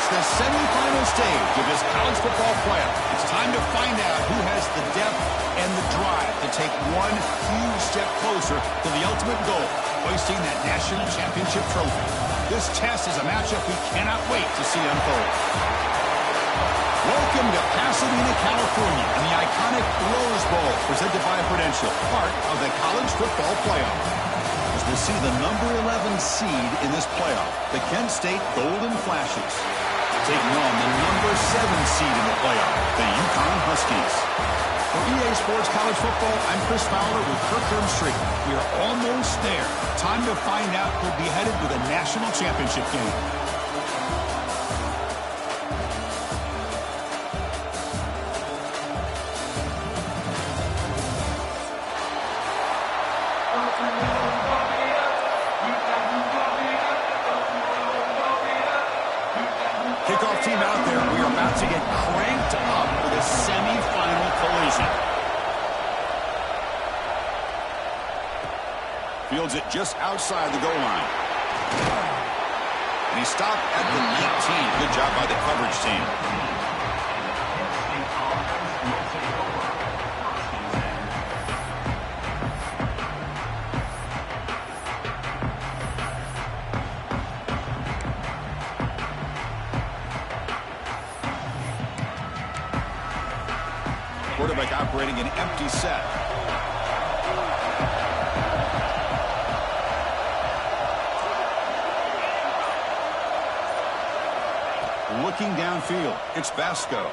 It's the semifinal stage of this college football playoff. It's time to find out who has the depth and the drive to take one huge step closer to the ultimate goal, hoisting that national championship trophy. This test is a matchup we cannot wait to see unfold. Welcome to Pasadena, California, and the iconic Rose Bowl, presented by Prudential, part of the college football playoff. As we'll see the number 11 seed in this playoff, the Kent State Golden Flashes, taking on the number 7 seed in the playoff, the Uconn Huskies. For EA Sports College Football, I'm Chris Fowler with Kirk Herbstreit. We are almost there. Time to find out who'll be headed to the national championship game. Kickoff team out there. We are about to get cranked up for the semifinal collision. Fields it just outside the goal line. And he stopped at the 19. Good job by the coverage team. Quarterback operating an empty set. Looking downfield, it's Basco.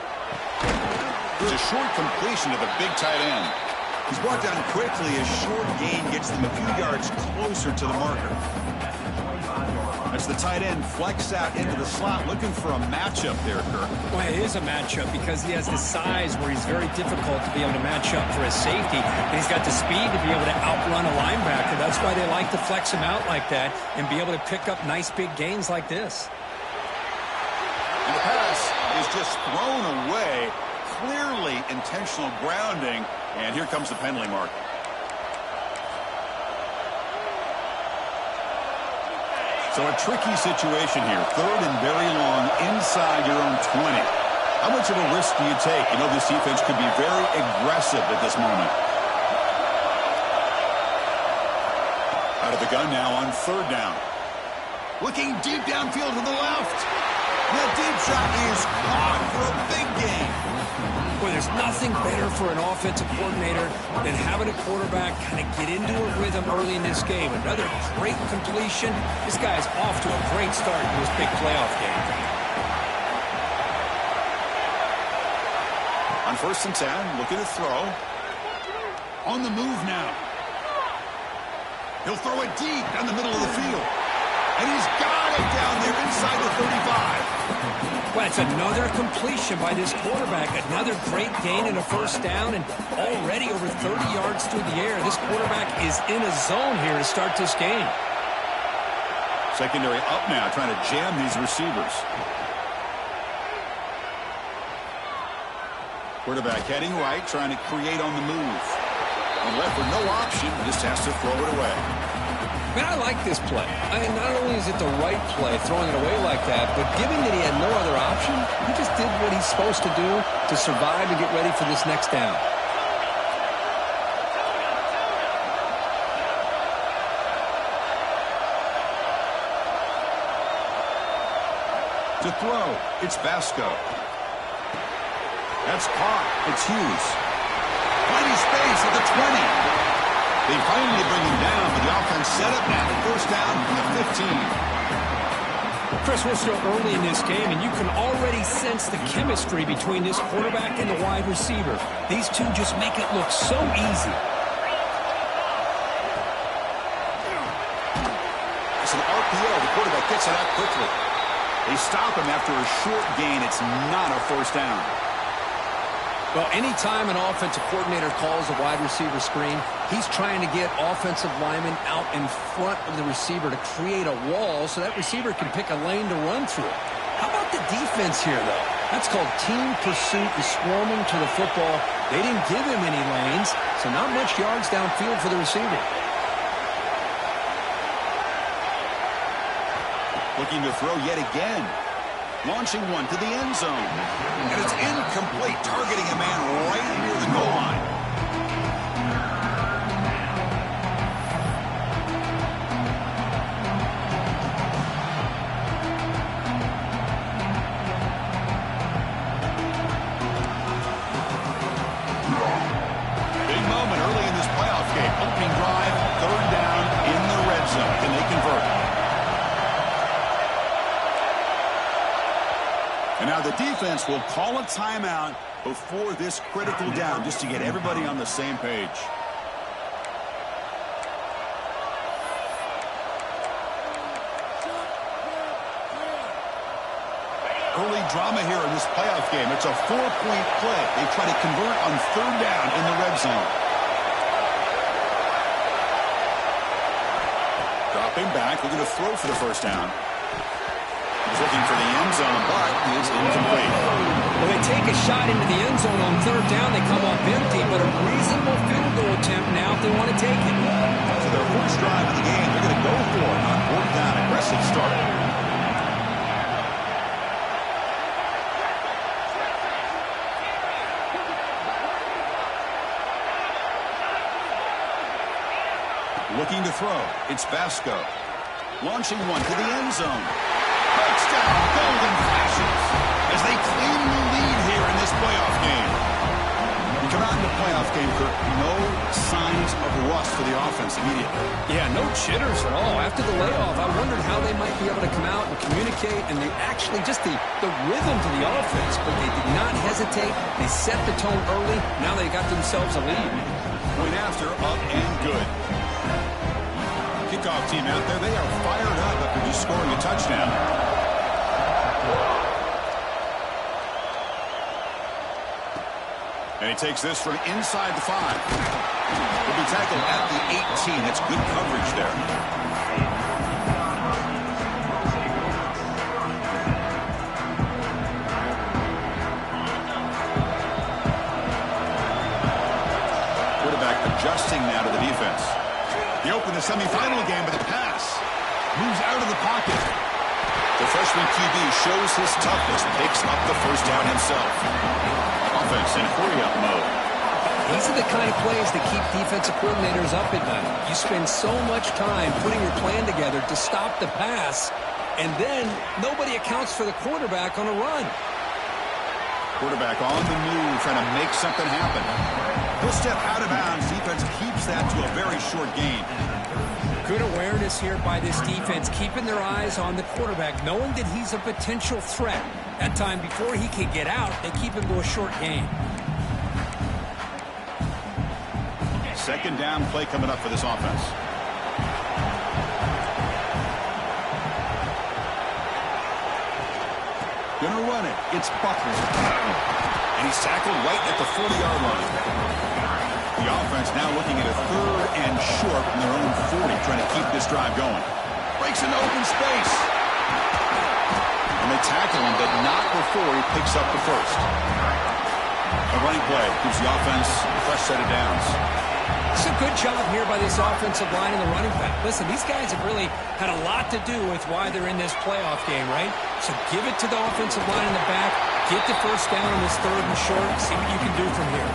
It's a short completion to the big tight end. He's brought down quickly. A short gain gets them a few yards closer to the marker. As the tight end flex out into the slot, looking for a matchup there, Kirk. Well, it is a matchup because he has the size where he's very difficult to be able to match up for his safety. And he's got the speed to be able to outrun a linebacker. That's why they like to flex him out like that and be able to pick up nice big gains like this. And the pass is just thrown away. Clearly intentional grounding. And here comes the penalty mark. So a tricky situation here. Third and very long inside your own 20. How much of a risk do you take? You know this defense could be very aggressive at this moment. Out of the gun now on third down. Looking deep downfield to the left. The deep shot is caught for a big gain. Boy, there's nothing better for an offensive coordinator than having a quarterback kind of get into a rhythm early in this game. Another great completion. This guy's off to a great start in this big playoff game. On 1st and 10, looking to throw. On the move now. He'll throw it deep down the middle of the field. And he's got it down there inside the 35. Well, it's another completion by this quarterback. Another great gain and a first down, and already over 30 yards through the air. This quarterback is in a zone here to start this game. Secondary up now, trying to jam these receivers. Quarterback heading right, trying to create on the move. And left with no option, just has to throw it away. Man, I like this play. I mean, not only is it the right play, throwing it away like that, but given that he had no other option, he just did what he's supposed to do to survive and get ready for this next down. To throw, it's Basco. That's caught. It's Hughes. Plenty space at the 20. They finally bring him down, but the offense set up now. First down from the 15. Chris, we're still early in this game, and you can already sense the chemistry between this quarterback and the wide receiver. These two just make it look so easy. It's an RPO. The quarterback gets it out quickly. They stop him after a short gain. It's not a first down. Well, anytime an offensive coordinator calls a wide receiver screen, he's trying to get offensive linemen out in front of the receiver to create a wall so that receiver can pick a lane to run through. How about the defense here, though? That's called team pursuit and swarming to the football. They didn't give him any lanes, so not much yards downfield for the receiver. Looking to throw yet again. Launching one to the end zone. And it's incomplete, targeting a man right near the goal line. Big moment early in this playoff game. Opening drive, third down in the red zone. Can they convert? And now the defense will call a timeout before this critical down just to get everybody on the same page. Early drama here in this playoff game. It's a 4-point play. They try to convert on third down in the red zone. Dropping back, looking to throw for the first down. He's looking for the end zone, but it's incomplete. Well, they take a shot into the end zone on third down. They come up empty, but a reasonable field goal attempt now if they want to take it. So their first drive of the game, they're going to go for it on fourth down. Aggressive start. Looking to throw. It's Vasco. Launching one to the end zone. Touchdown, Golden Flashes, as they claim the lead here in this playoff game. You come out in the playoff game, Kirk, no signs of rust for the offense immediately. Yeah, no jitters at all. After the layoff, I wondered how they might be able to come out and communicate, and they actually just the rhythm to the offense, but they did not hesitate. They set the tone early. Now they got themselves a lead. Point after, up and good. Kickoff team out there, they are fired up after just scoring a touchdown. And he takes this from inside the 5. He'll be tackled at the 18. That's good coverage there. Quarterback adjusting now to the defense. He opened the semifinal game with a pass. Moves out of the pocket. The freshman QB shows his toughness, picks up the first down himself. Offense in hurry-up mode. These are the kind of plays that keep defensive coordinators up at night. You spend so much time putting your plan together to stop the pass, and then nobody accounts for the quarterback on a run. Quarterback on the move, trying to make something happen. He'll step out of bounds. Defense keeps that to a very short gain. Good awareness here by this defense, keeping their eyes on the quarterback, knowing that he's a potential threat. That time, before he can get out, they keep him to a short gain. Second down play coming up for this offense. Gonna run it. It's Buckner. And he's tackled right at the 40-yard line. The offense now looking at a third and short from their own 40, trying to keep this drive going. Breaks into open space. And they tackle him, but not before he picks up the first. A running play gives the offense a fresh set of downs. It's a good job here by this offensive line and the running back. Listen, these guys have really had a lot to do with why they're in this playoff game, right? So give it to the offensive line in the back. Get the first down on this third and short. See what you can do from here.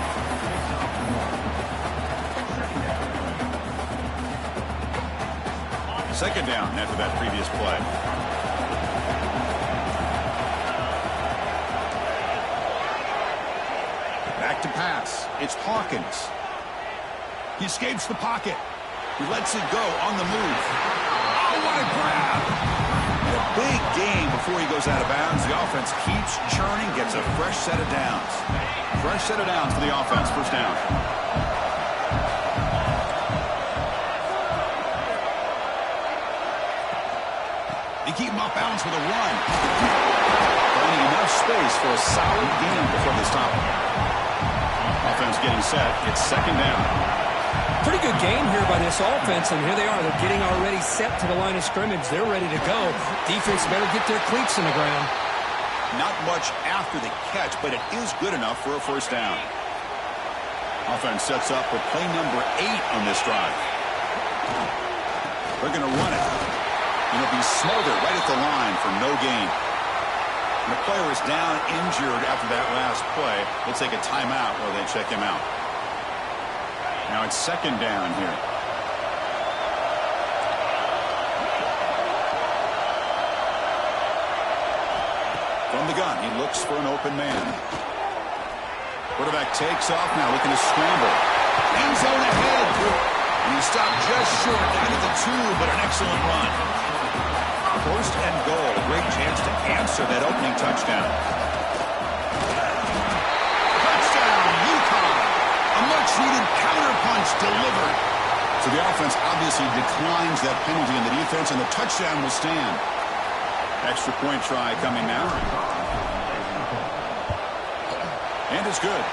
Second down after that previous play. Back to pass. It's Hawkins. He escapes the pocket. He lets it go on the move. Oh, what a grab. And a big gain before he goes out of bounds. The offense keeps churning, gets a fresh set of downs. Fresh set of downs for the offense. First down. They keep him off balance with a run. Finding enough space for a solid gain before they stop him. Offense getting set. It's second down. Pretty good game here by this offense, and here they are. They're getting already set to the line of scrimmage. They're ready to go. Defense better get their cleats in the ground. Not much after the catch, but it is good enough for a first down. Offense sets up for play number 8 on this drive. They're going to run it. And it'll be smothered right at the line for no gain. The player is down injured after that last play. We'll take a timeout while they check him out. Now it's second down here. From the gun, he looks for an open man. Quarterback takes off now, looking to scramble. End zone ahead. And he stopped just short down at the 2, but an excellent run. First and goal. Great chance to answer that opening touchdown. Touchdown, Uconn. A much-needed counterpunch delivered. So the offense obviously declines that penalty in the defense, and the touchdown will stand. Extra point try coming now. And it's good.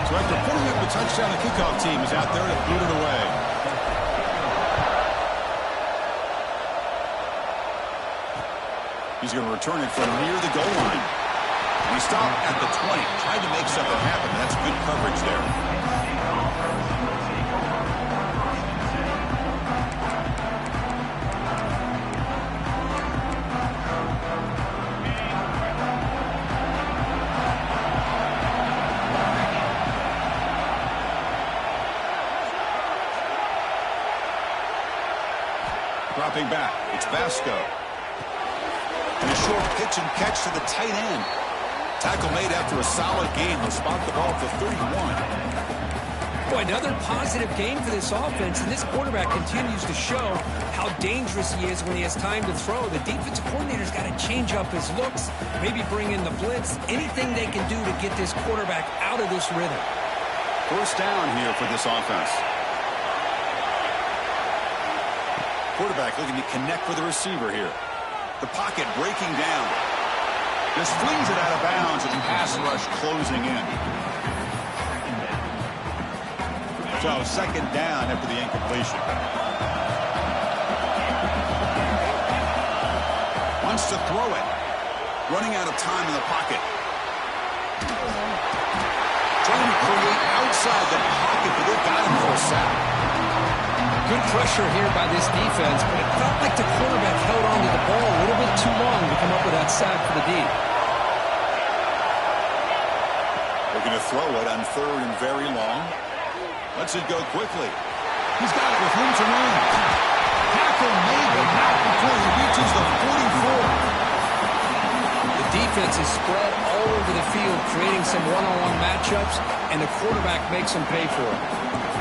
So after putting up the touchdown, the kickoff team is out there to boot it away. He's going to return it from near the goal line. And he stopped at the 20, trying to make something happen. That's good coverage there. Dropping back, it's Vasco. And a short pitch and catch to the tight end. Tackle made after a solid game. They'll spot the ball for 31. Boy, another positive game for this offense, and this quarterback continues to show how dangerous he is when he has time to throw. The defensive coordinator's got to change up his looks, maybe bring in the blitz, anything they can do to get this quarterback out of this rhythm. First down here for this offense. Quarterback looking to connect with the receiver here. The pocket breaking down. Just flings it out of bounds and the pass rush closing in. So second down after the incompletion. Wants to throw it. Running out of time in the pocket. Trying to create outside the pocket, but they got him for a sack. Good pressure here by this defense, but it felt like the quarterback held on to the ball a little bit too long to come up with that sack for the D. Looking to throw it on third and very long. Lets it go quickly. He's got it with room to run. Tackle made, but not before he reaches the 44. The defense is spread all over the field, creating some one-on-one matchups, and the quarterback makes them pay for it.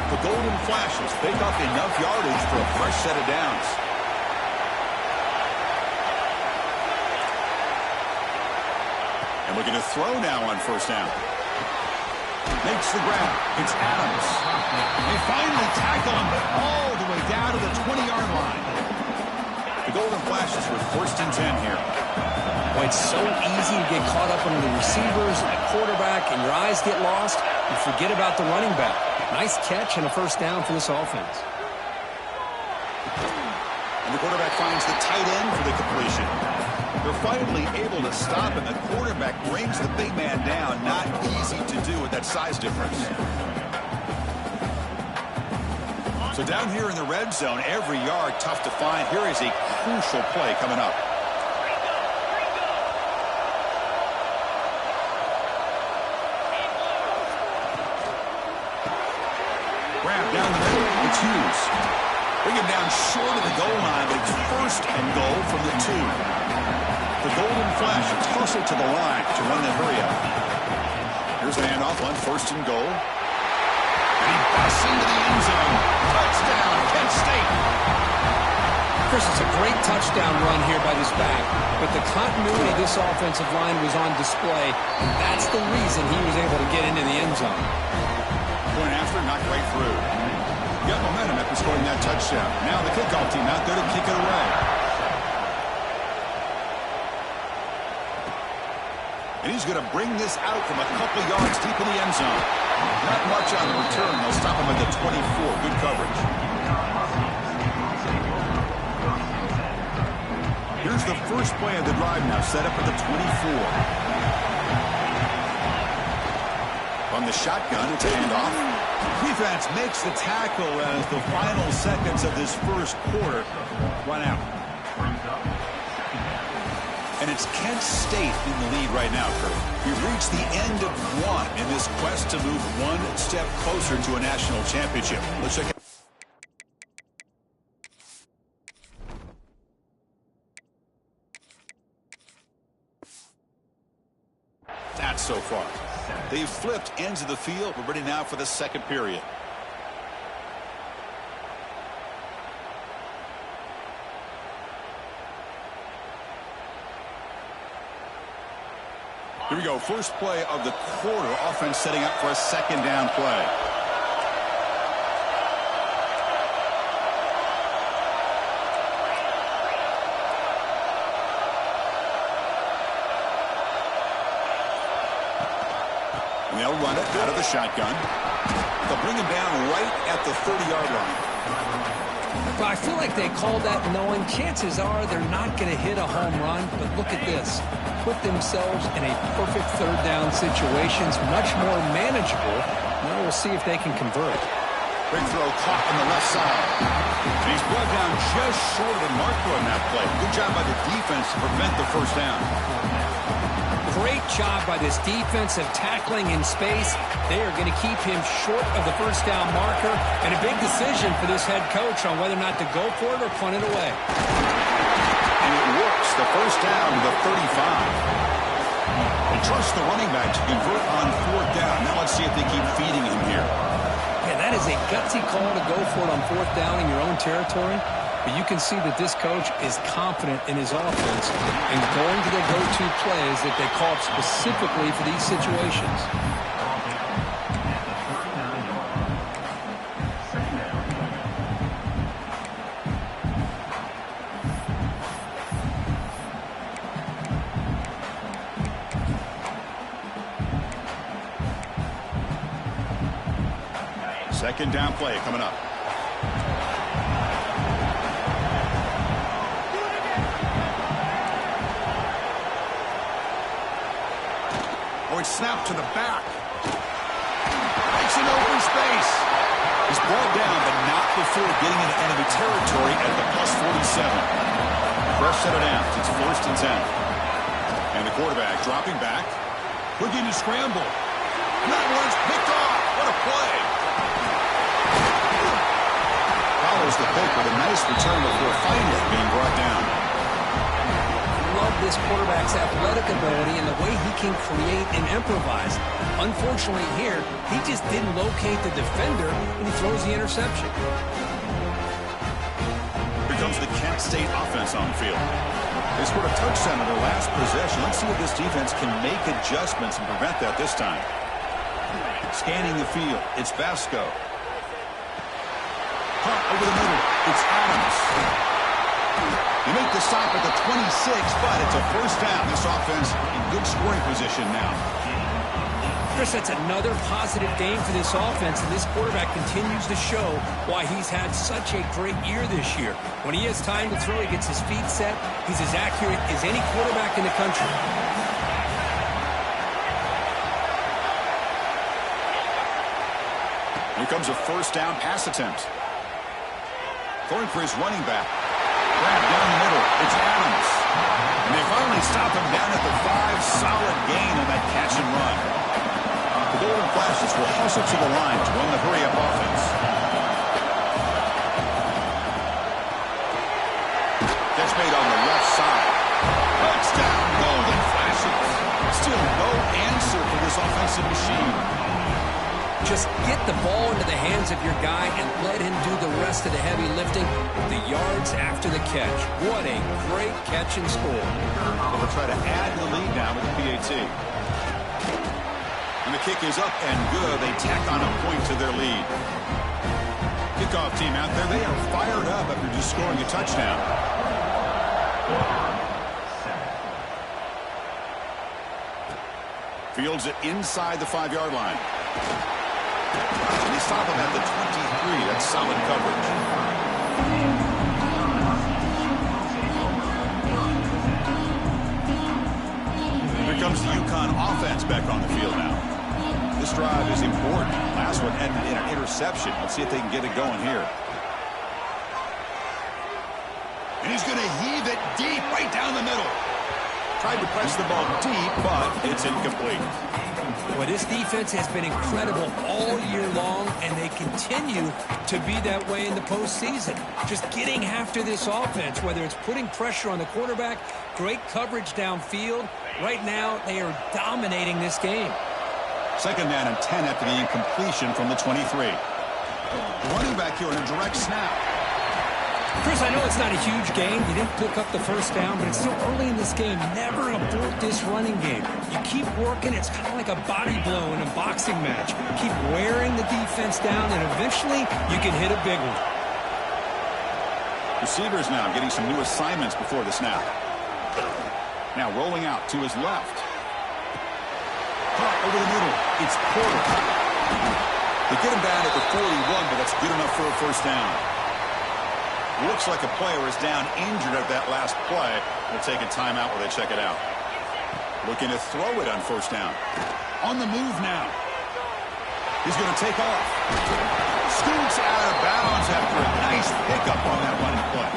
The Golden Flashes pick up enough yardage for a fresh set of downs. And we're going to throw now on first down. Makes the grab. It's Adams. They finally tackle him all the way down to the 20-yard line. The Golden Flashes with first and 10 here. Boy, it's so easy to get caught up under the receivers and the quarterback, and your eyes get lost. You forget about the running back. Nice catch and a first down for this offense. And the quarterback finds the tight end for the completion. They're finally able to stop, and the quarterback brings the big man down. Not easy to do with that size difference. So down here in the red zone, every yard tough to find. Here is a crucial play coming up. Down the middle, it's Hughes. Bring him down short of the goal line, but it's first and goal from the 2. The Golden Flashes hustle to the line to run that hurry up. Here's the handoff on first and goal. And he busts into the end zone. Touchdown, Kent State. Chris, it's a great touchdown run here by this back, but the continuity of this offensive line was on display, and that's the reason he was able to get into the end zone. Point after, knocked right through. Got momentum after scoring that touchdown. Now the kickoff team out there to kick it away. And he's going to bring this out from a couple yards deep in the end zone. Not much on the return. They'll stop him at the 24. Good coverage. Here's the first play of the drive now, set up at the 24. From the shotgun, it's a handoff. Defense makes the tackle as the final seconds of this first quarter run out. And it's Kent State in the lead right now, Kurt. We've reached the end of one in this quest to move one step closer to a national championship. Let's check it. That's so far. They've flipped ends of the field. We're ready now for the second period. Here we go. First play of the quarter. Offense setting up for a second down play. And they'll run it out of the shotgun. They'll bring him down right at the 30-yard line. Well, I feel like they called that knowing chances are they're not going to hit a home run. But look at this. Put themselves in a perfect third down situations, much more manageable. Now we'll see if they can convert. Big throw caught on the left side. And he's brought down just short of the marker on that play. Good job by the defense to prevent the first down. Great job by this defensive tackling in space. They are going to keep him short of the first down marker. And a big decision for this head coach on whether or not to go for it or punt it away. And it works. The first down to the 35. They trust the running back to convert on fourth down. Now let's see if they keep feeding him here. Yeah, that is a gutsy call to go for it on fourth down in your own territory. But you can see that this coach is confident in his offense and going to the go-to plays that they call specifically for these situations. Second down play coming up. Oh, it's snapped to the back. It's an open space. He's brought down, but not before getting into enemy territory at the +47. Fresh set of downs. It's 1st and 10. And the quarterback dropping back. Looking to scramble. And that one's picked off. What a play. Follows the pick with a nice return before finally being brought down. Love this quarterback's athletic ability and the way he can create and improvise. Unfortunately here, he just didn't locate the defender and he throws the interception. Here comes the Kent State offense on the field. They scored a touchdown on their last possession. Let's see if this defense can make adjustments and prevent that this time. Scanning the field, it's Vasco. Hunt over the middle, it's Adams. They make the stop at the 26, but it's a first down. This offense in good scoring position now. Chris, that's another positive game for this offense, and this quarterback continues to show why he's had such a great year this year. When he has time to throw, he gets his feet set. He's as accurate as any quarterback in the country. Here comes a first down pass attempt. Going for his running back. Grab down the middle. It's Adams. And they finally stop him down at the 5. Solid gain on that catch and run. The Golden Flashes will hustle to the line to run the hurry-up offense. That's made on the left side. Touchdown, Golden Flashes. Still no answer for this offensive machine. Just get the ball into the hands of your guy and let him do the rest of the heavy lifting, the yards after the catch. What a great catch and score. They'll try to add to the lead now with the PAT. And the kick is up and good. They tack on a point to their lead. Kickoff team out there. They are fired up after just scoring a touchdown. Fields it inside the 5-yard line. And they stop him at the 23. That's solid coverage. Here comes the Uconn offense back on the field now. This drive and an interception. Let's see if they can get it going here. And he's going to heave it deep right down the middle. Tried to press the ball deep, but it's incomplete. Well, this defense has been incredible all year long, and they continue to be that way in the postseason. Just getting after this offense, whether it's putting pressure on the quarterback, great coverage downfield. Right now, they are dominating this game. 2nd down and 10 after the incompletion from the 23. The running back here on a direct snap. Chris, I know it's not a huge game. You didn't pick up the first down, but it's still early in this game. Never abort this running game. You keep working. It's kind of like a body blow in a boxing match. Keep wearing the defense down, and eventually you can hit a big one. Receivers now getting some new assignments before the snap. Now rolling out to his left. Caught over the middle. It's Porter. They get him down at the 41, but that's good enough for a first down. Looks like a player is down injured at that last play. They'll take a timeout while they check it out. Looking to throw it on first down. On the move now. He's going to take off. Scoots out of bounds after a nice pickup on that running play.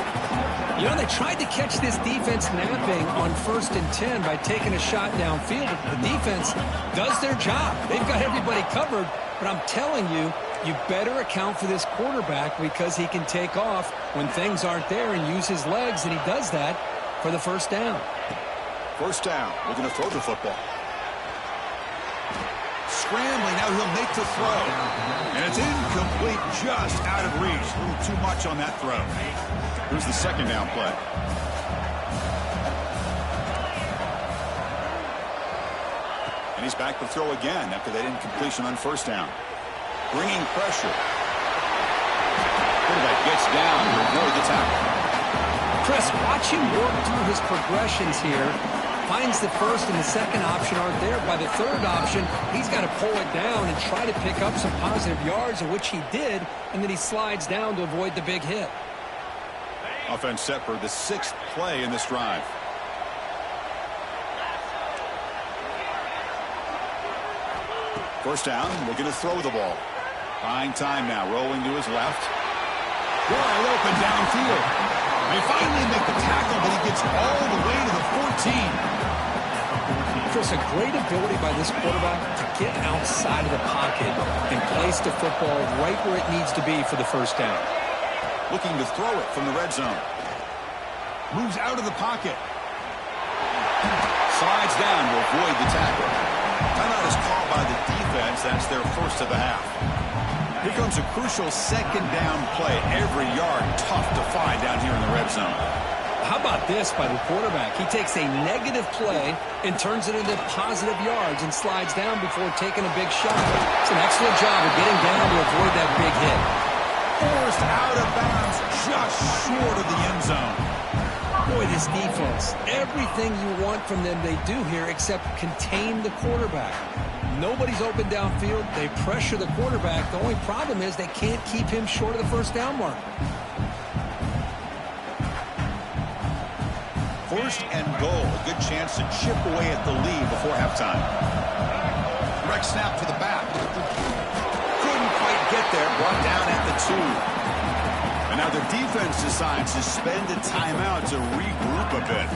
You know, they tried to catch this defense napping on 1st and 10 by taking a shot downfield. The defense does their job. They've got everybody covered, but I'm telling you, you better account for this quarterback because he can take off when things aren't there and use his legs, and he does that for the first down. First down. Looking to throw the football. Scrambling. Now he'll make the throw. And it's incomplete, just out of reach. A little too much on that throw. Here's the 2nd down play. And he's back to throw again after that incompletion on first down. Bringing pressure. Quarterback gets down to avoid the tackle. Chris, watch him work through his progressions here. Finds the 1st and the 2nd option aren't there. By the 3rd option, he's got to pull it down and try to pick up some positive yards, which he did, and then he slides down to avoid the big hit. Offense set for the 6th play in this drive. First down, looking to throw the ball. Buying time now, rolling to his left. Wide open downfield. They finally make the tackle, but he gets all the way to the 14. Chris, a great ability by this quarterback to get outside of the pocket and place the football right where it needs to be for the first down. Looking to throw it from the red zone. Moves out of the pocket. Slides down to avoid the tackle. Timeout is called by the defense. That's their first of the half. Here comes a crucial 2nd down play. Every yard tough to find down here in the red zone. How about this by the quarterback? He takes a negative play and turns it into positive yards and slides down before taking a big shot. It's an excellent job of getting down to avoid that big hit. Forced out of bounds just short of the end zone. Boy, this defense, everything you want from them they do here except contain the quarterback. Nobody's open downfield. They pressure the quarterback. The only problem is they can't keep him short of the first down mark. 1st and goal. A good chance to chip away at the lead before halftime. Direct snap to the back. Couldn't quite get there. Brought down at the 2. And now the defense decides to spend a timeout to regroup a bit.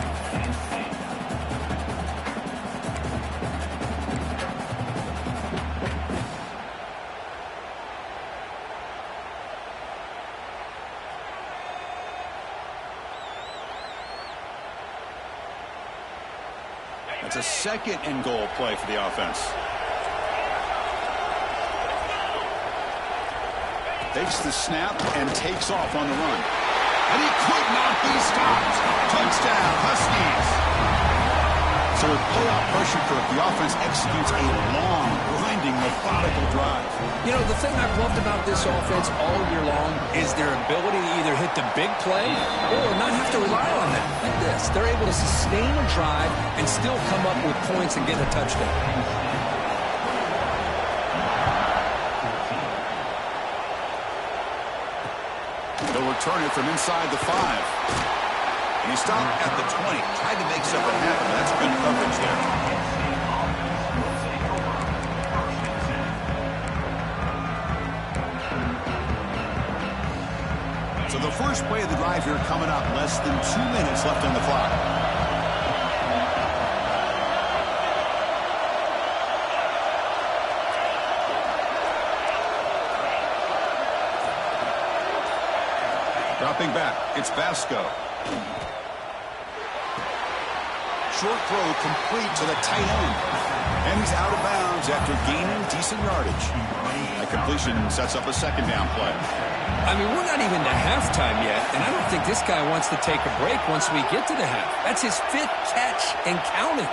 That's a 2nd and goal play for the offense. Takes the snap and takes off on the run. And he could not be stopped. Touchdown, Huskies. So with playoff pressure, Kirk, the offense executes a long, grinding, methodical drive. You know, the thing I've loved about this offense all year long is their ability to either hit the big play or not have to rely on that. Like this. They're able to sustain a drive and still come up with points and get a touchdown. They'll return it from inside the 5. And he stopped at the 20. Tried to make something happen. That's good coverage there. 2 first play of the drive here coming up. Less than 2 minutes left on the clock. Dropping back, it's Basco. Short throw complete to the tight end. And he's out of bounds after gaining decent yardage. That completion sets up a second down play. I mean, we're not even to halftime yet, and I don't think this guy wants to take a break once we get to the half. That's his 5th catch and counting.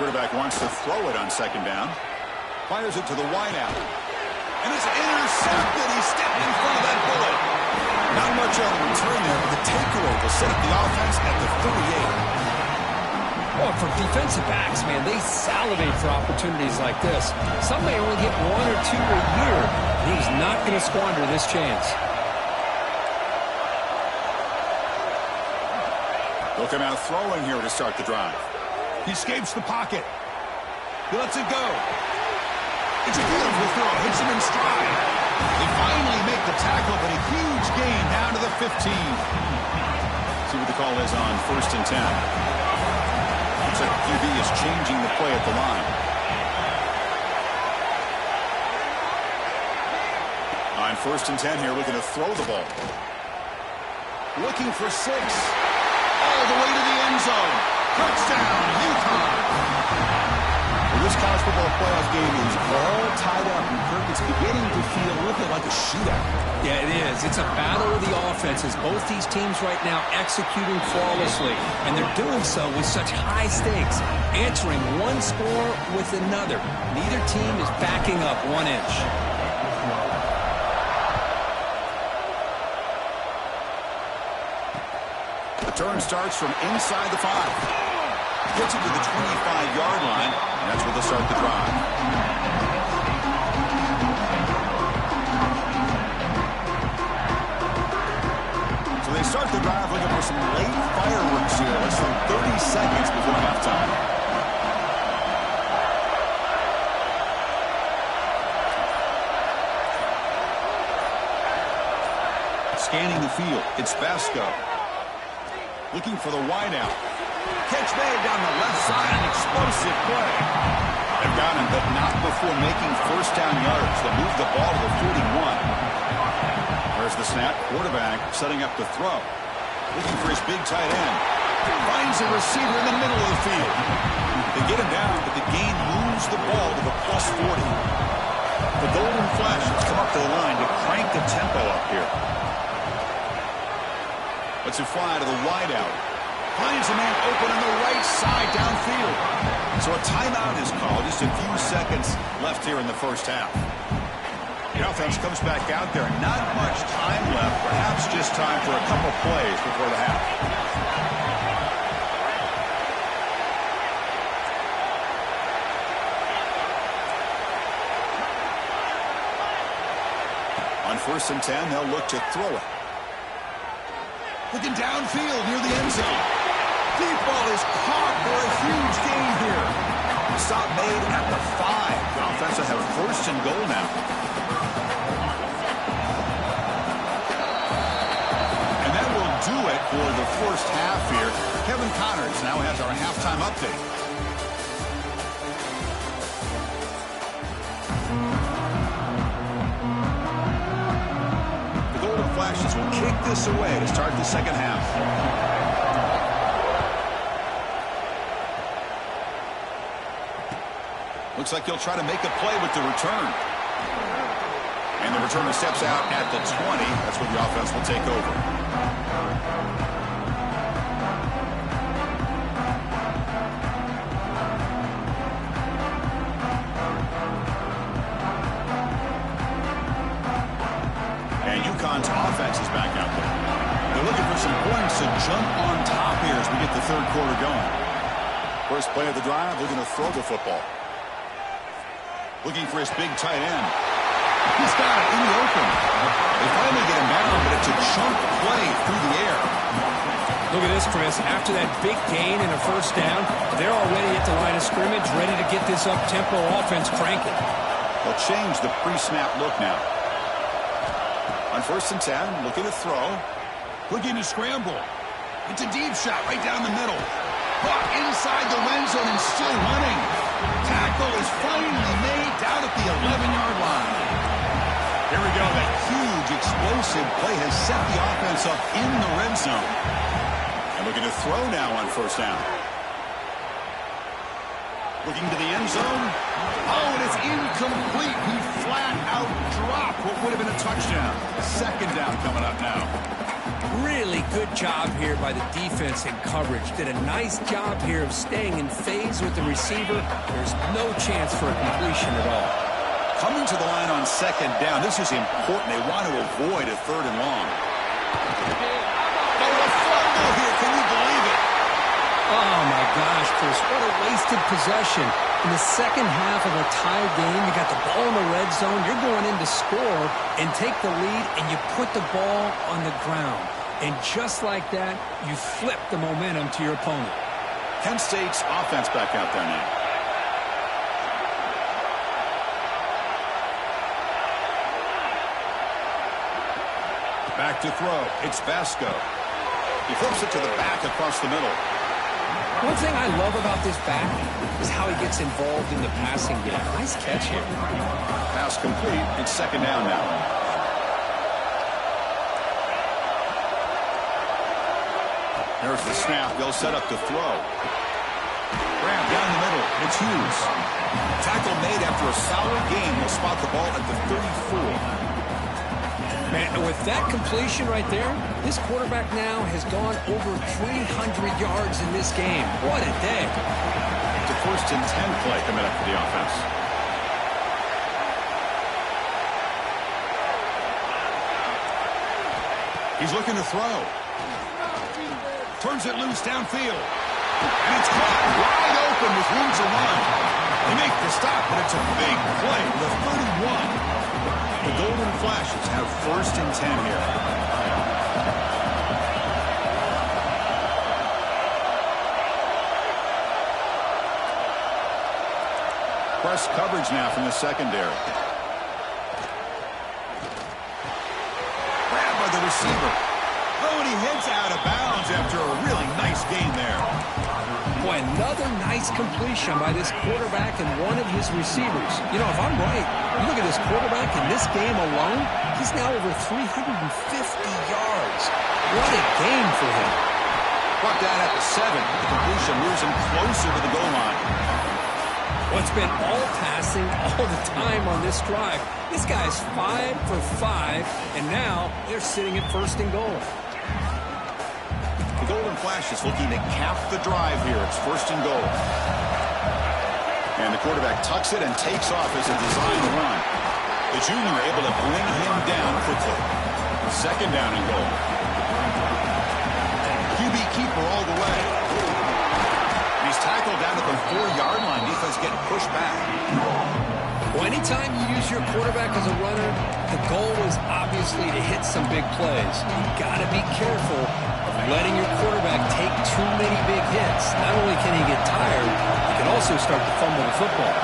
Quarterback wants to throw it on second down. Fires it to the wideout. And it's intercepted. He stepped in front of that bullet. Not much on the return there, but the takeaway will set up the offense at the 38. Well, for defensive backs, man, they salivate for opportunities like this. Some may only get 1 or 2 a year. And he's not going to squander this chance. They'll come out throwing here to start the drive. He escapes the pocket. He lets it go. It's a beautiful throw. Hits him in stride. They finally make the tackle, but a huge gain down to the 15. See what the call is on 1st and 10. Looks like QB is changing the play at the line. On 1st and 10 here, looking to throw the ball. Looking for 6. All the way to the end zone. Touchdown, Uconn. Well, this college football playoff game is all tied up, and Kirk, it's beginning to feel a little bit like a shootout. Yeah, it is. It's a battle of the offenses. Both these teams right now executing flawlessly, and they're doing so with such high stakes, answering one score with another. Neither team is backing up 1 inch. The turn starts from inside the 5. Gets it to the 25-yard line, and that's where they'll start the drive. So they start the drive looking for some late fireworks here. Less than 30 seconds before halftime. Scanning the field, it's Basco. Looking for the wideout. Catch made down the left side, an explosive play. They've got him, but not before making 1st down yards. They'll move the ball to the 41. There's the snap. Quarterback setting up the throw. Looking for his big tight end. Finds a receiver in the middle of the field. They get him down, but the gain moves the ball to the +40. The Golden Flash has come up to the line to crank the tempo up here. Lets it fly to the wideout. Finds a man open on the right side downfield. So a timeout is called. Just a few seconds left here in the first half. The offense comes back out there. Not much time left. Perhaps just time for a couple plays before the half. On 1st and 10, they'll look to throw it. Looking downfield near the end zone. Deep ball is caught for a huge gain here. Stop made at the 5. The offense will have 1st and goal now. And that will do it for the first half here. Kevin Connors now has our halftime update. The Golden Flashes will kick this away to start the second half. Looks like he'll try to make a play with the return. And the returner steps out at the 20. That's where the offense will take over. And Uconn's offense is back out there. They're looking for some points to jump on top here as we get the 3rd quarter going. First play of the drive, looking to throw the football. Looking for his big tight end. He's got it in the open. They finally get him down, but it's a chunk play through the air. Look at this, Chris. After that big gain and a 1st down, they're already at the line of scrimmage, ready to get this up-tempo offense cranking. They'll change the pre-snap look now. On 1st and 10, looking to throw. Looking to scramble. It's a deep shot right down the middle. Caught inside the end zone and still running. Tackle is finally made down at the 11-yard line. Here we go. That huge, explosive play has set the offense up in the red zone. And looking to throw now on first down. Looking to the end zone. Oh, and it's incomplete. He flat out dropped what would have been a touchdown. Second down coming up now. Really good job here by the defense in coverage. Did a nice job here of staying in phase with the receiver. There's no chance for a completion at all. Coming to the line on second down. This is important. They want to avoid a third and long. Oh, a fumble here. Can you believe it? Oh, my gosh, Chris. What a wasted possession. In the second half of a tied game, you got the ball in the red zone. You're going in to score and take the lead, and you put the ball on the ground. And just like that, you flip the momentum to your opponent. Kent State's offense back out there now. Back to throw. It's Vasco. He flips it to the back across the middle. One thing I love about this back is how he gets involved in the passing game. Nice catch here. Pass complete. It's second down now. There's the snap. They'll set up to throw. Grab down the middle. It's Hughes. Tackle made after a solid game. They'll spot the ball at the 34. Man, with that completion right there, this quarterback now has gone over 300 yards in this game. What a day. It's a 1st and 10 play coming up for the offense. He's looking to throw. Turns it loose downfield. And it's caught wide open with room to run. They make the stop, but it's a big play. The 31. The Golden Flashes have 1st and 10 here. Press coverage now from the secondary. Grabbed by the receiver. Oh, and he heads out of bounds after a really nice game there. Boy, another nice completion by this quarterback and one of his receivers. You know, if I'm right, you look at this quarterback in this game alone, he's now over 350 yards. What a game for him. Brought down at the 7. The completion moves him closer to the goal line. Well, it's been all passing all the time on this drive. This guy's 5 for 5, and now they're sitting at 1st and goal. The Golden Flashes looking to cap the drive here. It's 1st and goal. And the quarterback tucks it and takes off as a design run. The junior able to bring him down quickly. Second down and goal. QB keeper all the way. He's tackled down at the 4-yard line. Defense getting pushed back. Well, anytime you use your quarterback as a runner, the goal is obviously to hit some big plays. You've got to be careful of letting your quarterback take too many big hits. Not only can he get tired, he can also start to fumble the football.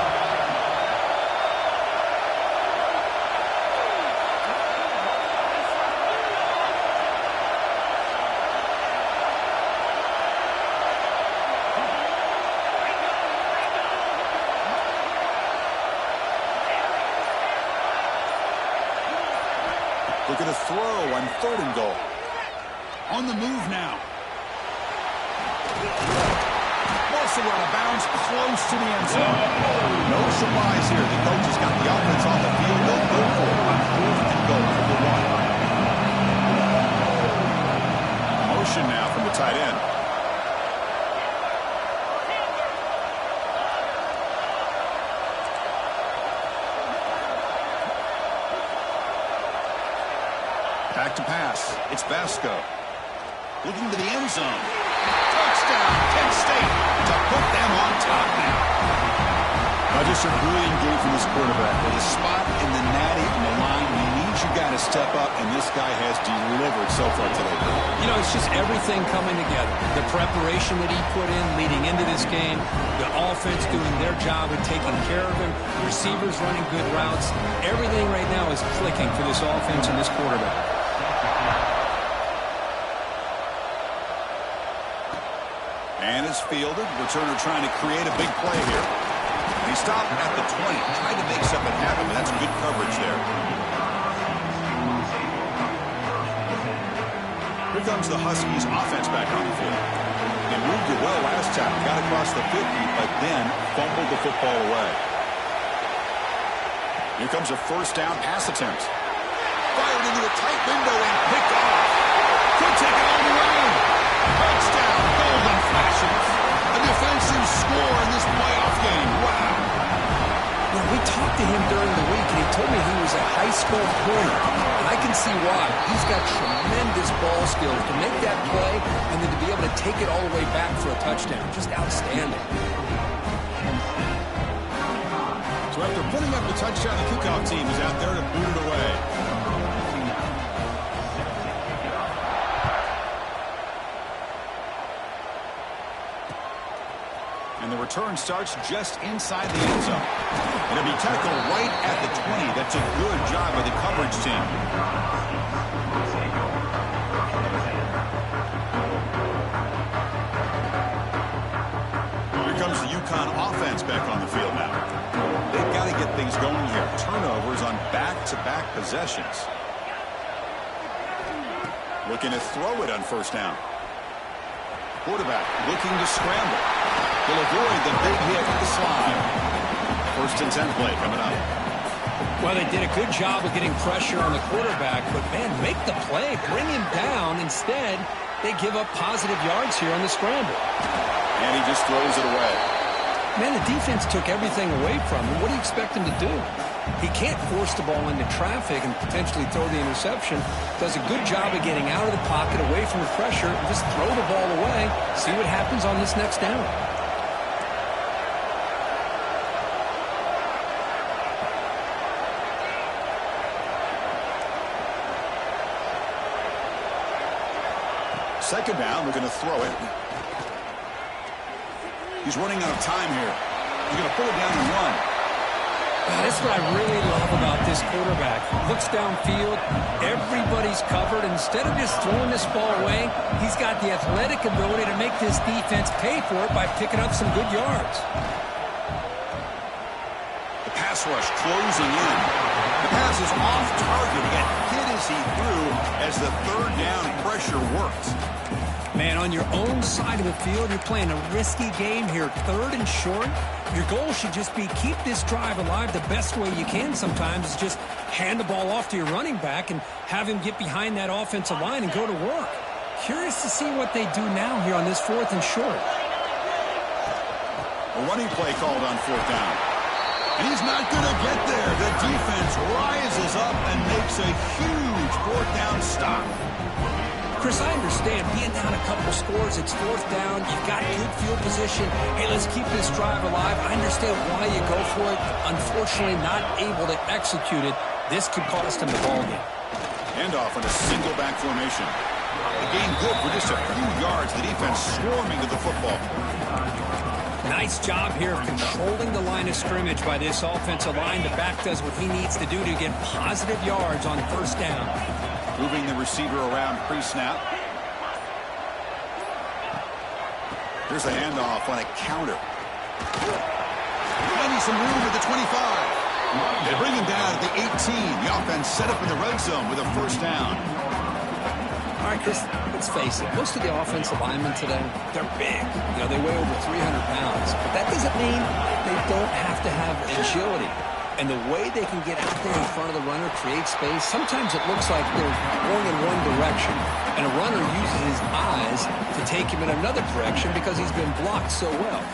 Looking to throw on 3rd and goal. On the move now. Also out of bounds, close to the end zone. No surprise here. The coach has got the offense on the field. They'll go for it on 4th and goal from the 1. Motion now from the tight end. Back to pass. It's Vasco. Looking to the end zone. Touchdown, Kent State to put them on top now. Just a brilliant game from this quarterback. With a spot in the natty on the line, he needs you guys to step up, and this guy has delivered so far today. You know, it's just everything coming together. The preparation that he put in leading into this game, the offense doing their job of taking care of him, the receivers running good routes. Everything right now is clicking for this offense and this quarterback. And it's fielded. Returner trying to create a big play here. He stopped at the 20, trying to make something happen, but that's good coverage there. Here comes the Huskies offense back on the field. They moved it well last time, got across the 50, but then fumbled the football away. Here comes a first down pass attempt. Fired into a tight window and picked off. Could take it all the way. Touchdown, Golden Flashes. A defensive score in this playoff game. Wow. Well, we talked to him during the week, and he told me he was a high school corner. And I can see why. He's got tremendous ball skills to make that play and then to be able to take it all the way back for a touchdown. Just outstanding. So after putting up the touchdown, the kickoff team is out there to boot it away. And the return starts just inside the end zone. It'll be tackled right at the 20. That's a good job by the coverage team. Here comes the Uconn offense back on the field now. They've got to get things going here. Turnovers on back-to-back possessions. Looking to throw it on first down. Quarterback looking to scramble. Will avoid the big hit with the slide. First and 10 play coming up. Well, they did a good job of getting pressure on the quarterback, but, man, make the play. Bring him down. Instead, they give up positive yards here on the scramble. And he just throws it away. Man, the defense took everything away from him. What do you expect him to do? He can't force the ball into traffic and potentially throw the interception. Does a good job of getting out of the pocket, away from the pressure, and just throw the ball away. See what happens on this next down. Second down, they're going to throw it. He's running out of time here. He's going to pull it down and run. That's what I really love about this quarterback. Looks downfield, everybody's covered. Instead of just throwing this ball away, he's got the athletic ability to make this defense pay for it by picking up some good yards. The pass rush closing in. The pass is off target. He got hit as he threw as the third down pressure worked. Man, on your own side of the field, you're playing a risky game here. Third and short. Your goal should just be keep this drive alive the best way you can sometimes is just hand the ball off to your running back and have him get behind that offensive line and go to work. Curious to see what they do now here on this fourth and short. A running play called on fourth down. And he's not going to get there. The defense rises up and makes a huge fourth down stop. Chris, I understand being down a couple scores, it's fourth down, you've got good field position. Hey, let's keep this drive alive. I understand why you go for it. Unfortunately, not able to execute it. This could cost him the ball game. Handoff on a single back formation. The game good for just a few yards. The defense swarming to the football. Nice job here of controlling the line of scrimmage by this offensive line. The back does what he needs to do to get positive yards on first down. Moving the receiver around pre-snap. Here's a handoff on a counter. Finding some room at the 25. They bring him down at the 18. The offense set up in the red zone with a first down. All right, Chris, let's face it. Most of the offensive linemen today, they're big. You know, they weigh over 300 pounds. But that doesn't mean they don't have to have agility. And the way they can get out there in front of the runner, create space, sometimes it looks like they're going in one direction. And a runner uses his eyes to take him in another direction because he's been blocked so well.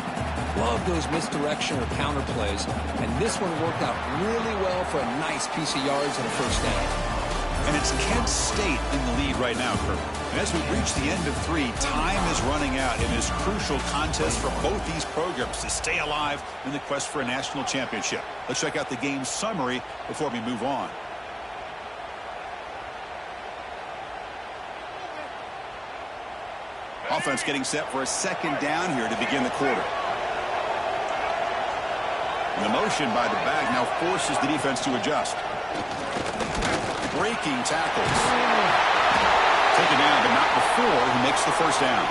Love those misdirection or counter plays. And this one worked out really well for a nice piece of yards and a first down. And it's Kent State in the lead right now, Kurt. And as we reach the end of 3, time is running out in this crucial contest for both these programs to stay alive in the quest for a national championship. Let's check out the game summary before we move on. Offense getting set for a second down here to begin the quarter. And the motion by the back now forces the defense to adjust. Breaking tackles. Taken down, but not before he makes the first down.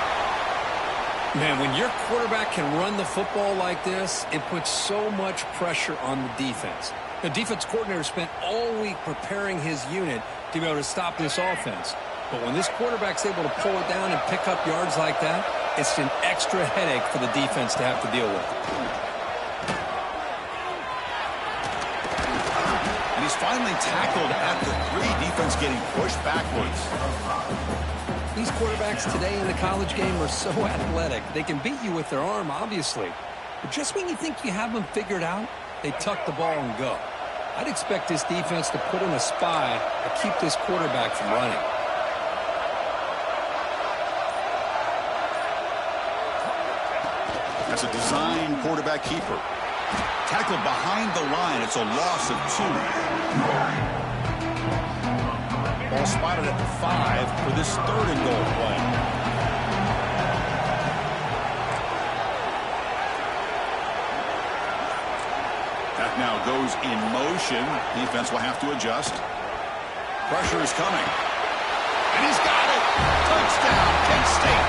Man, when your quarterback can run the football like this, it puts so much pressure on the defense. The defense coordinator spent all week preparing his unit to be able to stop this offense. But when this quarterback's able to pull it down and pick up yards like that, it's an extra headache for the defense to have to deal with. And he's finally tackled at the 3. Defense getting pushed backwards. These quarterbacks today in the college game are so athletic. They can beat you with their arm, obviously. But just when you think you have them figured out, they tuck the ball and go. I'd expect this defense to put in a spy to keep this quarterback from running. That's a design quarterback keeper. Tackled behind the line. It's a loss of 2. Ball spotted at the 5 for this 3rd and goal play. That now goes in motion. Defense will have to adjust. Pressure is coming. And he's got it. Touchdown, Kent State.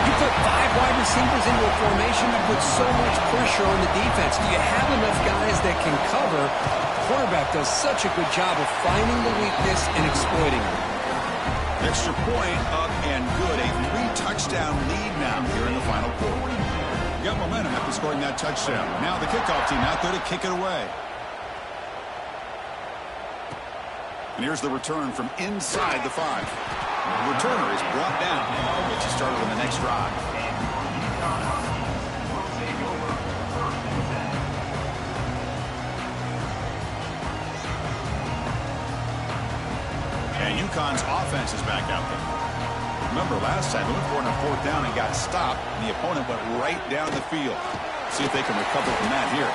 You put 5 wide receivers into a formation, you put so much pressure on the defense. Do you have enough guys that can cover? The quarterback does such a good job of finding the weakness and exploiting it. Extra point up and good. A 3-touchdown lead now here in the final quarter. You got momentum after scoring that touchdown. Now the kickoff team out there to kick it away. And here's the return from inside the 5. The returner is brought down. Gets you started on the next drive. And Uconn's offense is back out there. Remember last time, they went for it on 4th down and got stopped, and the opponent went right down the field. See if they can recover from that here.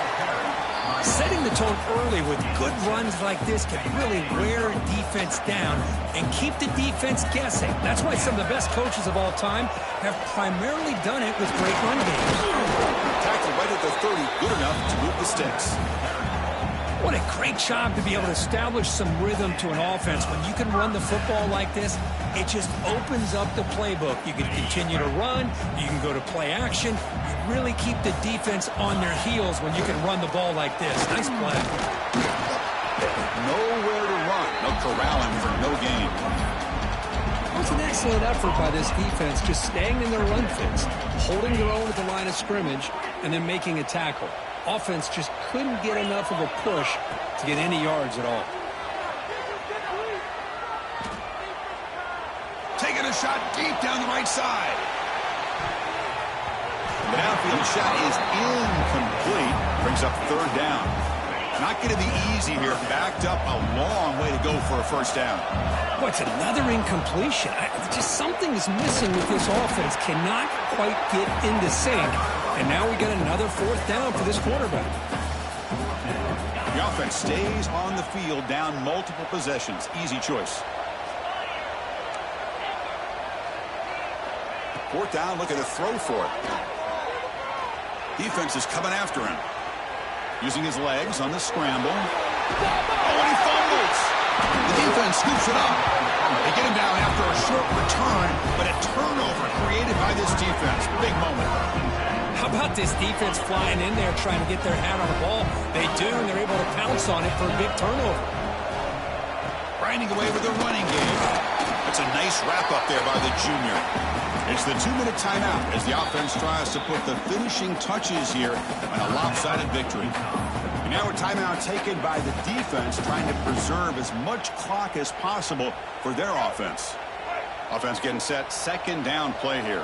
Setting the tone early with good runs like this can really wear defense down and keep the defense guessing. That's why some of the best coaches of all time have primarily done it with great run games. Tackle right at the 30, good enough to move the sticks. What a great job to be able to establish some rhythm to an offense. When you can run the football like this, it just opens up the playbook. You can continue to run. You can go to play action. You really keep the defense on their heels when you can run the ball like this. Nice play. Nowhere to run. No corralling for no gain. It was an excellent effort by this defense, just staying in their run fits, holding their own at the line of scrimmage, and then making a tackle. Offense just couldn't get enough of a push to get any yards at all. Taking a shot deep down the right side. The downfield shot is incomplete. Brings up 3rd down. Not going to be easy here. Backed up a long way to go for a 1st down. Boy, it's another incompletion. Just something's missing with this offense. Cannot quite get into sync. And now we get another 4th down for this quarterback. The offense stays on the field, down multiple possessions. Easy choice. 4th down, looking to throw for it. Defense is coming after him. Using his legs on the scramble. Oh, and he fumbles. The defense scoops it up. They get him down after a short return, but a turnover created by this defense. Big moment. How about this defense flying in there trying to get their hand on the ball? They do, and they're able to pounce on it for a big turnover. Grinding away with the running game. That's a nice wrap-up there by the junior. It's the 2-minute timeout as the offense tries to put the finishing touches here on a lopsided victory. And now a timeout taken by the defense, trying to preserve as much clock as possible for their offense. Offense getting set, 2nd down play here.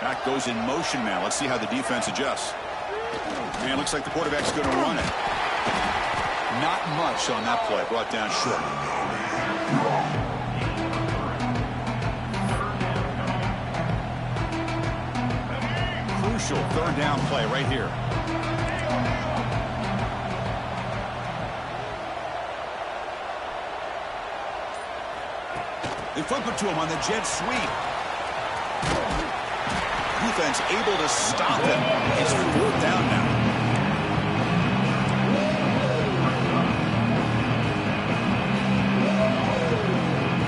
Back goes in motion now. Let's see how the defense adjusts. Man, looks like the quarterback's going to run it. Not much on that play. Brought down short. Crucial 3rd down play right here. They flip it to him on the jet sweep. Defense able to stop him. It's 4th down now.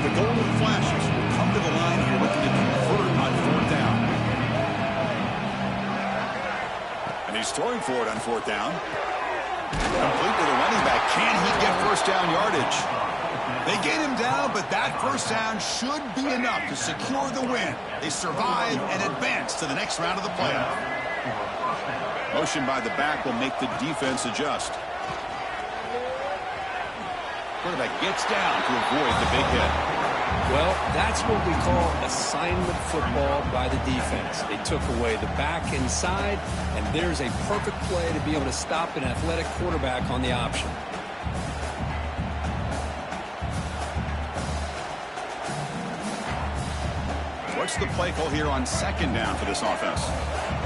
The Golden Flashes will come to the line here looking to convert on 4th down. he's throwing for it on 4th down. Complete to the running back. Can he get first down yardage? They get him down, but that first down should be enough to secure the win. They survive and advance to the next round of the playoff. Motion by the back will make the defense adjust. Quarterback gets down to avoid the big hit. Well, that's what we call assignment football by the defense. They took away the back inside, and there's a perfect play to be able to stop an athletic quarterback on the option. What's the play call here on 2nd down for this offense?